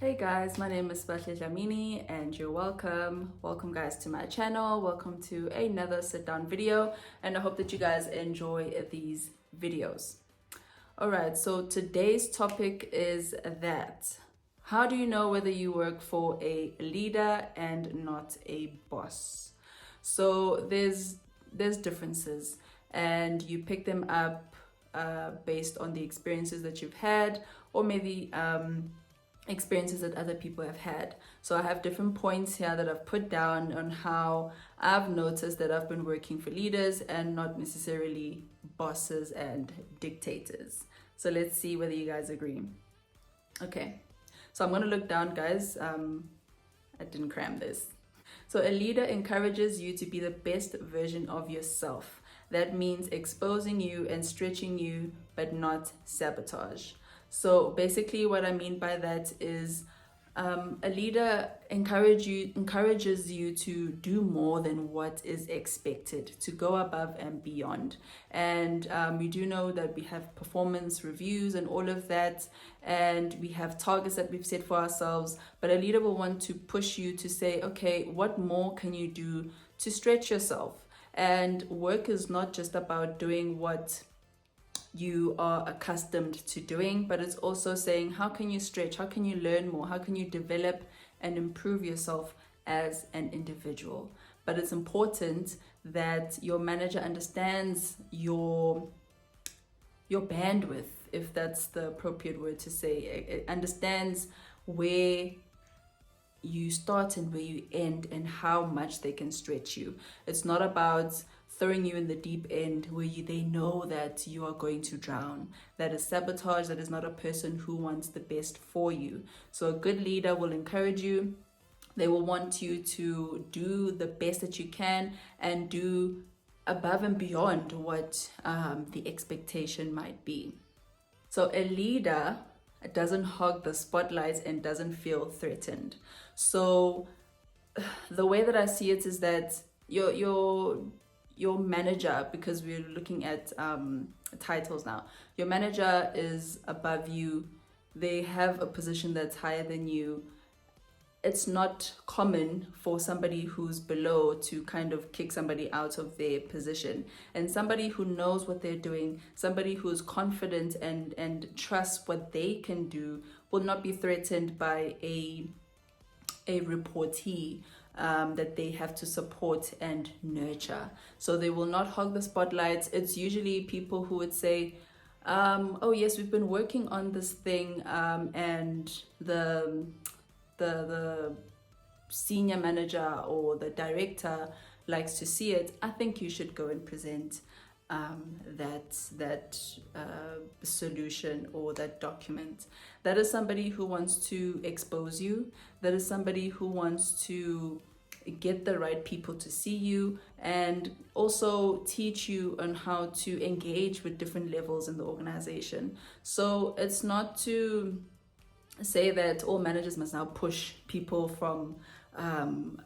Hey guys, my name is Bahle Dlamini and you're welcome. Welcome guys to my channel. Welcome to another sit down video and I hope that you guys enjoy these videos. Alright, so today's topic is that how do you know whether you work for a leader and not a boss? So there's differences and you pick them up based on the experiences that you've had or maybe experiences that other people have had. So I have different points here that I've put down on how I've noticed that I've been working for leaders and not necessarily bosses and dictators. So let's see whether you guys agree. Okay, so I'm gonna look down, guys. I didn't cram this. So a leader encourages you to be the best version of yourself. That means exposing you and stretching you, but not sabotage. So basically what I mean by that is a leader encourages you to do more than what is expected, to go above and beyond. And we do know that we have performance reviews and all of that, and we have targets that we've set for ourselves, but a leader will want to push you to say, okay, what more can you do to stretch yourself? And work is not just about doing what you are accustomed to doing, but it's also saying how can you stretch, how can you learn more, how can you develop and improve yourself as an individual. But it's important that your manager understands your bandwidth, if that's the appropriate word to say. It understands where you start and where you end and how much they can stretch you. It's not about throwing you in the deep end where they know that you are going to drown. That is sabotage. That is not a person who wants the best for you. So a good leader will encourage you. They will want you to do the best that you can and do above and beyond what the expectation might be. So a leader doesn't hog the spotlight and doesn't feel threatened. So the way that I see it is that your manager, because we're looking at titles now, your manager is above you. They have a position that's higher than you. It's not common for somebody who's below to kind of kick somebody out of their position. And somebody who knows what they're doing, somebody who's confident and trusts what they can do will not be threatened by a reportee that they have to support and nurture. So they will not hog the spotlight. It's usually people who would say, oh yes, we've been working on this thing and the senior manager or the director likes to see it. I think you should go and present that solution or that document. That is somebody who wants to expose you. That is somebody who wants to get the right people to see you and also teach you on how to engage with different levels in the organization. So it's not to say that all managers must now push people from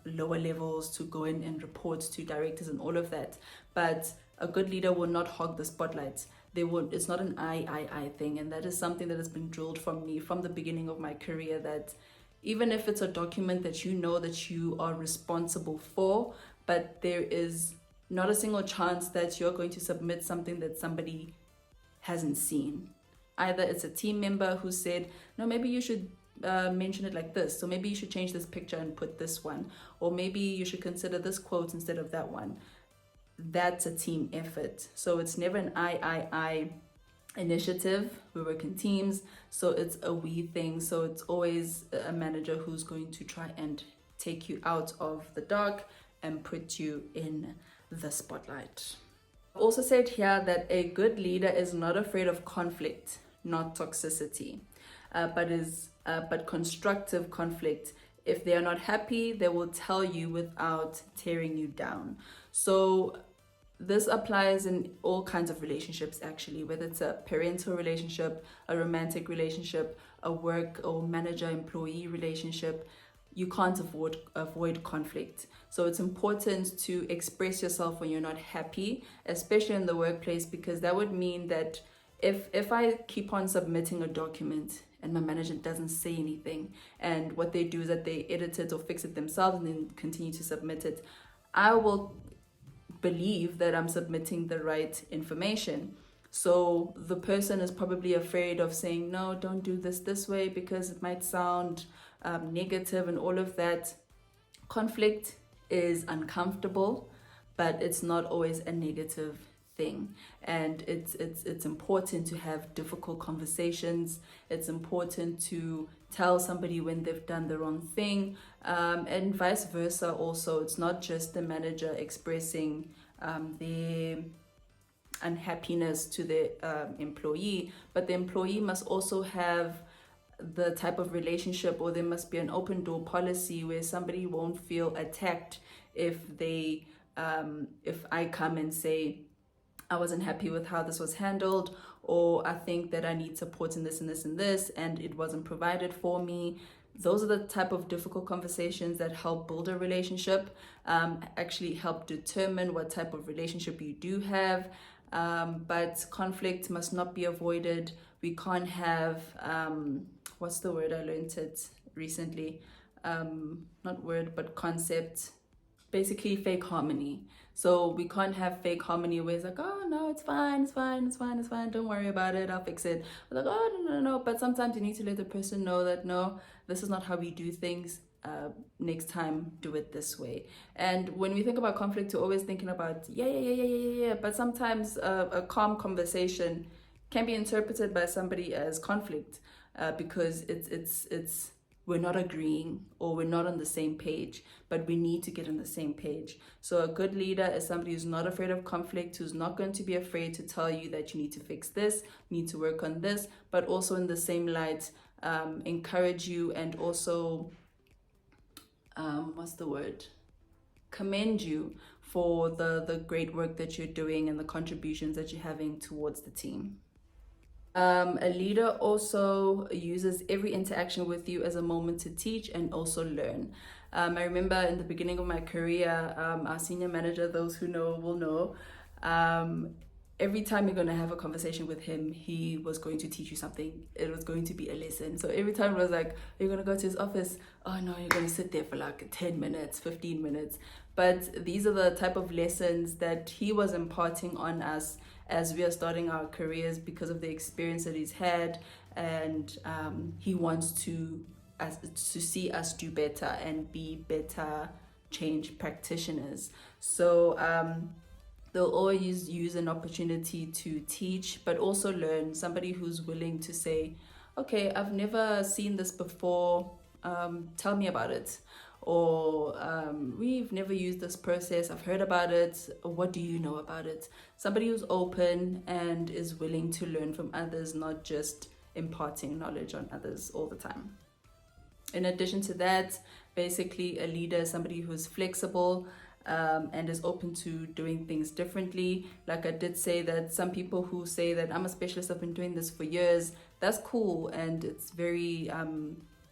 lower levels to go in and report to directors and all of that. But a good leader will not hog the spotlight. It's not an I thing. And that is something that has been drilled from me from the beginning of my career, that even if it's a document that you know that you are responsible for, but there is not a single chance that you're going to submit something that somebody hasn't seen. Either it's a team member who said, no, maybe you should mention it like this. So maybe you should change this picture and put this one. Or maybe you should consider this quote instead of that one. That's a team effort. So it's never an I initiative. We work in teams. So it's a we thing. So it's always a manager who's going to try and take you out of the dark and put you in the spotlight. I've also said here that a good leader is not afraid of conflict, not toxicity, but constructive conflict. If they are not happy, they will tell you without tearing you down. So this applies in all kinds of relationships, actually, whether it's a parental relationship, a romantic relationship, a work or manager-employee relationship. You can't avoid conflict. So it's important to express yourself when you're not happy, especially in the workplace, because that would mean that if I keep on submitting a document and my manager doesn't say anything. And what they do is that they edit it or fix it themselves and then continue to submit it. I will believe that I'm submitting the right information. So the person is probably afraid of saying, no, don't do this way because it might sound negative and all of that. Conflict is uncomfortable, but it's not always a negative thing. And it's important to have difficult conversations. It's important to tell somebody when they've done the wrong thing, and vice versa also. It's not just the manager expressing their unhappiness to the employee, but the employee must also have the type of relationship, or there must be an open door policy where somebody won't feel attacked if they if I come and say I wasn't happy with how this was handled, or I think that I need support in this and this and this and it wasn't provided for me. Those are the type of difficult conversations that help build a relationship, actually help determine what type of relationship you do have. But conflict must not be avoided. We can't have, what's the word? I learned it recently. Not word, but concept. Basically fake harmony. So we can't have fake harmony where it's like, oh no, it's fine, don't worry about it, I'll fix it. We're like, oh no. But sometimes you need to let the person know that no, this is not how we do things. Next time do it this way. And when we think about conflict, we're always thinking about yeah, but sometimes a calm conversation can be interpreted by somebody as conflict, because it's we're not agreeing or we're not on the same page, but we need to get on the same page. So a good leader is somebody who's not afraid of conflict, who's not going to be afraid to tell you that you need to fix this, need to work on this, but also in the same light, encourage you and also commend you for the great work that you're doing and the contributions that you're having towards the team. A leader also uses every interaction with you as a moment to teach and also learn. I remember in the beginning of my career, our senior manager, those who know will know, every time you're going to have a conversation with him, he was going to teach you something. It was going to be a lesson. So every time it was like, you're going to go to his office. Oh no, you're going to sit there for like 10 minutes, 15 minutes. But these are the type of lessons that he was imparting on us as we are starting our careers because of the experience that he's had. And he wants to see us do better and be better change practitioners. So they'll always use an opportunity to teach, but also learn. Somebody who's willing to say, okay, I've never seen this before, tell me about it. Or we've never used this process, I've heard about it, what do you know about it? Somebody who's open and is willing to learn from others, not just imparting knowledge on others all the time. In addition to that, basically a leader is somebody who's flexible, and is open to doing things differently. Like I did say, that some people who say that I'm a specialist, I've been doing this for years, that's cool, and it's very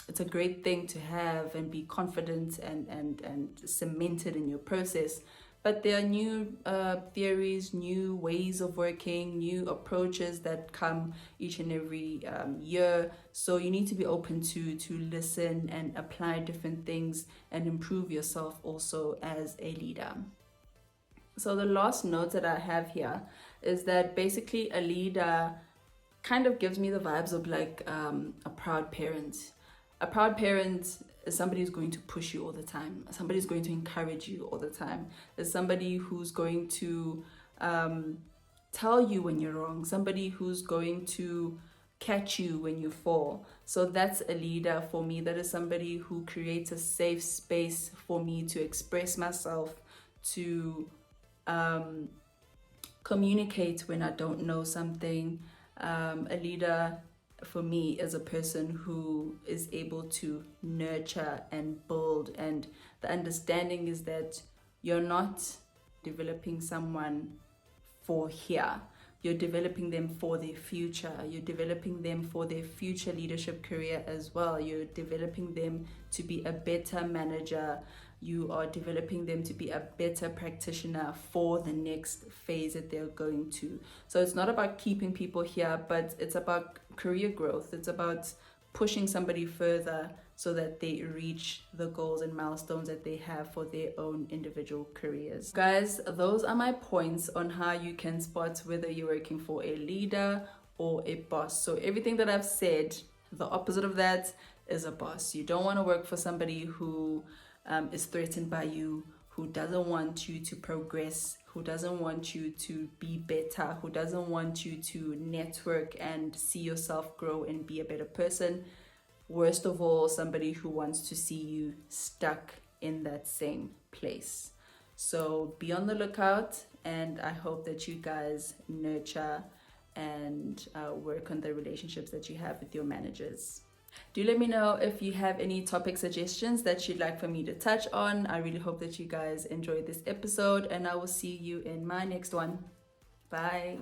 it's a great thing to have and be confident and cemented in your process. But there are new theories, new ways of working, new approaches that come each and every year. So you need to be open to listen and apply different things and improve yourself also as a leader. So the last note that I have here is that basically a leader kind of gives me the vibes of like a proud parent. A proud parent is somebody who's going to push you all the time. Somebody who's going to encourage you all the time. Is somebody who's going to tell you when you're wrong. Somebody who's going to catch you when you fall. So that's a leader for me. That is somebody who creates a safe space for me to express myself, to communicate when I don't know something. A leader for me is a person who is able to nurture and build, and the understanding is that you're not developing someone for here, you're developing them for their future, you're developing them for their future leadership career as well, you're developing them to be a better manager, you are developing them to be a better practitioner for the next phase that they're going to. So it's not about keeping people here, but it's about career growth. It's about pushing somebody further so that they reach the goals and milestones that they have for their own individual careers. Guys, those are my points on how you can spot whether you're working for a leader or a boss. So everything that I've said, the opposite of that is a boss. You don't want to work for somebody who is threatened by you, who doesn't want you to progress, who doesn't want you to be better, who doesn't want you to network and see yourself grow and be a better person. Worst of all, somebody who wants to see you stuck in that same place. So be on the lookout, and I hope that you guys nurture and work on the relationships that you have with your managers. Do let me know if you have any topic suggestions that you'd like for me to touch on. I really hope that you guys enjoyed this episode, and I will see you in my next one. Bye.